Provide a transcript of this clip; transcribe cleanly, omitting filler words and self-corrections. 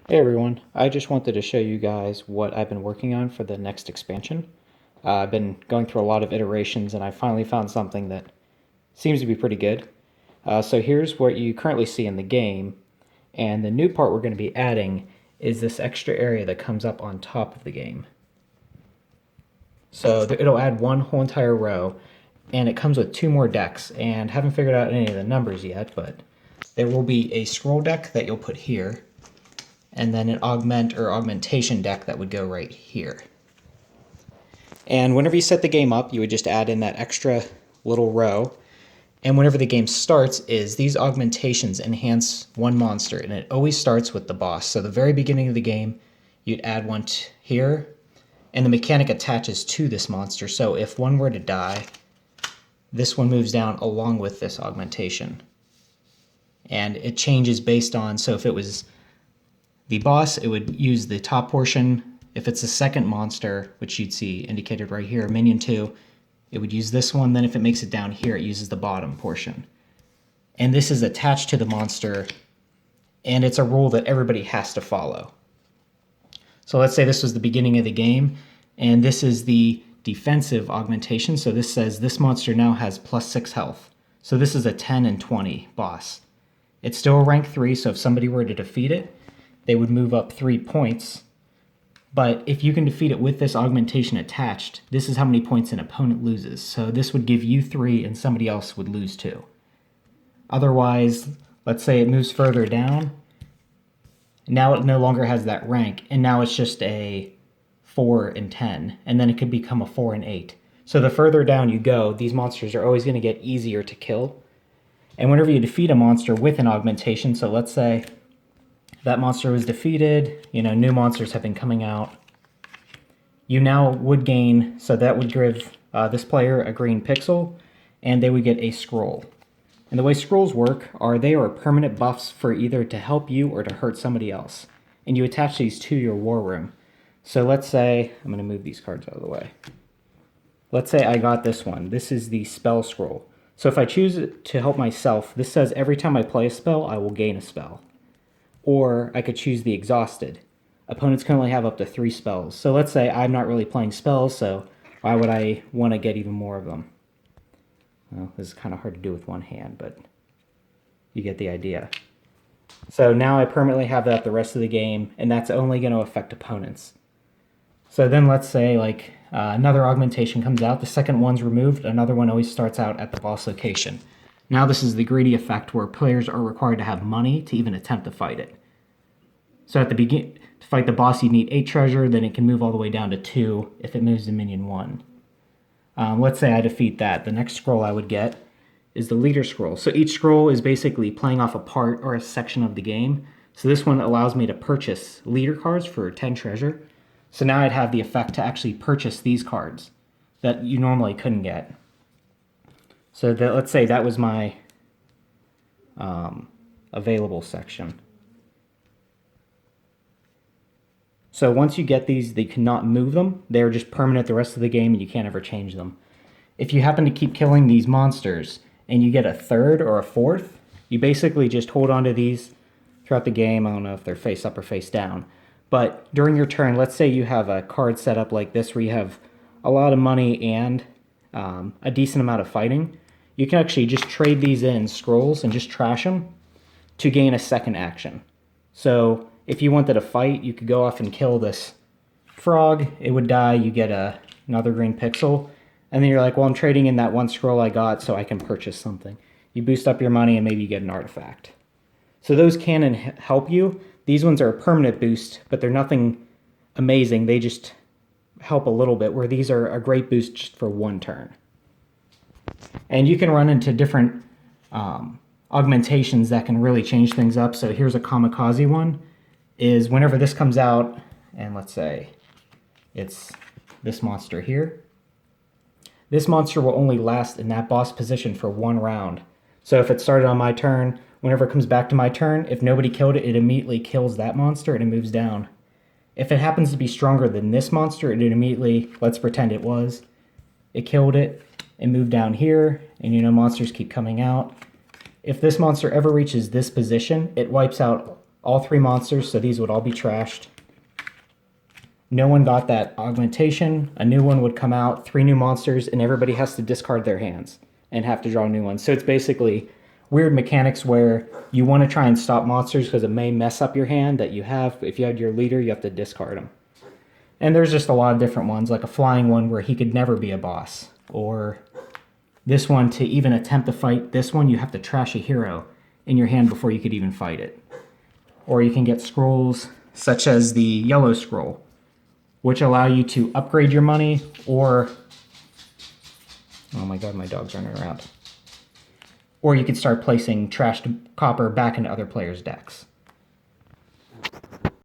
Hey everyone, I just wanted to show you guys what I've been working on for the next expansion. I've been going through a lot of iterations and I finally found something that seems to be pretty good. So here's what you currently see in the game, and the new part we're going to be adding is this extra area that comes up on top of the game. So it'll add one whole entire row, and it comes with two more decks, and haven't figured out any of the numbers yet, but there will be a scroll deck that you'll put here, and then an augment or augmentation deck that would go right here. And whenever you set the game up, you would just add in that extra little row. And whenever the game starts, these augmentations enhance one monster, and it always starts with the boss. So the very beginning of the game, you'd add one here, and the mechanic attaches to this monster. So if one were to die, this one moves down along with this augmentation. And it changes based on, so if it was the boss, it would use the top portion. If it's a second monster, which you'd see indicated right here, minion 2, it would use this one. Then if it makes it down here, it uses the bottom portion. And this is attached to the monster, and it's a rule that everybody has to follow. So let's say this was the beginning of the game, and this is the defensive augmentation. So this says this monster now has +6 health. So this is a 10 and 20 boss. It's still a rank 3, so if somebody were to defeat it, they would move up 3 points. But if you can defeat it with this augmentation attached, this is how many points an opponent loses. So this would give you 3 and somebody else would lose 2. Otherwise, let's say it moves further down. Now it no longer has that rank, and now it's just a 4 and 10, and then it could become a 4 and 8. So the further down you go, these monsters are always going to get easier to kill. And whenever you defeat a monster with an augmentation, so let's say that monster was defeated, new monsters have been coming out, you now would gain, so that would give this player a green pixel, and they would get a scroll. And the way scrolls work are they are permanent buffs for either to help you or to hurt somebody else. And you attach these to your war room. So let's say, I'm going to move these cards out of the way. Let's say I got this one. This is the spell scroll. So if I choose to help myself, this says every time I play a spell, I will gain a spell. Or I could choose the exhausted. Opponents can only have up to 3 spells. So let's say I'm not really playing spells, so why would I want to get even more of them? Well, this is kind of hard to do with one hand, but you get the idea. So now I permanently have that the rest of the game, and that's only going to affect opponents. So then let's say another augmentation comes out, the second one's removed, another one always starts out at the boss location. Now this is the greedy effect where players are required to have money to even attempt to fight it. So at the beginning, to fight the boss you need 8 treasure, then it can move all the way down to 2 if it moves to minion 1. Let's say I defeat that. The next scroll I would get is the leader scroll. So each scroll is basically playing off a part or a section of the game. So this one allows me to purchase leader cards for 10 treasure. So now I'd have the effect to actually purchase these cards that you normally couldn't get. So let's say that was my available section. So once you get these, they cannot move them. They're just permanent the rest of the game, and you can't ever change them. If you happen to keep killing these monsters, and you get a 3rd or a 4th, you basically just hold on to these throughout the game. I don't know if they're face up or face down. But during your turn, let's say you have a card set up like this where you have a lot of money and a decent amount of fighting. You can actually just trade these in scrolls and just trash them to gain a second action. So if you wanted to fight, you could go off and kill this frog. It would die. You get another green pixel. And then you're like, well, I'm trading in that one scroll I got so I can purchase something. You boost up your money and maybe you get an artifact. So those can help you. These ones are a permanent boost, but they're nothing amazing. They just help a little bit, where these are a great boost just for one turn. And you can run into different augmentations that can really change things up. So here's a kamikaze one. Is whenever this comes out, and let's say it's this monster here, this monster will only last in that boss position for 1 round. So if it started on my turn, whenever it comes back to my turn, if nobody killed it, it immediately kills that monster and it moves down. If it happens to be stronger than this monster, it immediately, let's pretend it was, it killed it and moved down here, and monsters keep coming out. If this monster ever reaches this position, it wipes out all 3 monsters, so these would all be trashed. No one got that augmentation. A new one would come out, 3 new monsters, and everybody has to discard their hands and have to draw new ones. So it's basically weird mechanics where you want to try and stop monsters because it may mess up your hand that you have. If you had your leader, you have to discard them. And there's just a lot of different ones, like a flying one where he could never be a boss. Or this one, to even attempt to fight this one, you have to trash a hero in your hand before you could even fight it. Or you can get scrolls such as the yellow scroll, which allow you to upgrade your money, or... Oh my god, my dog's running around. Or you could start placing trashed copper back into other players' decks.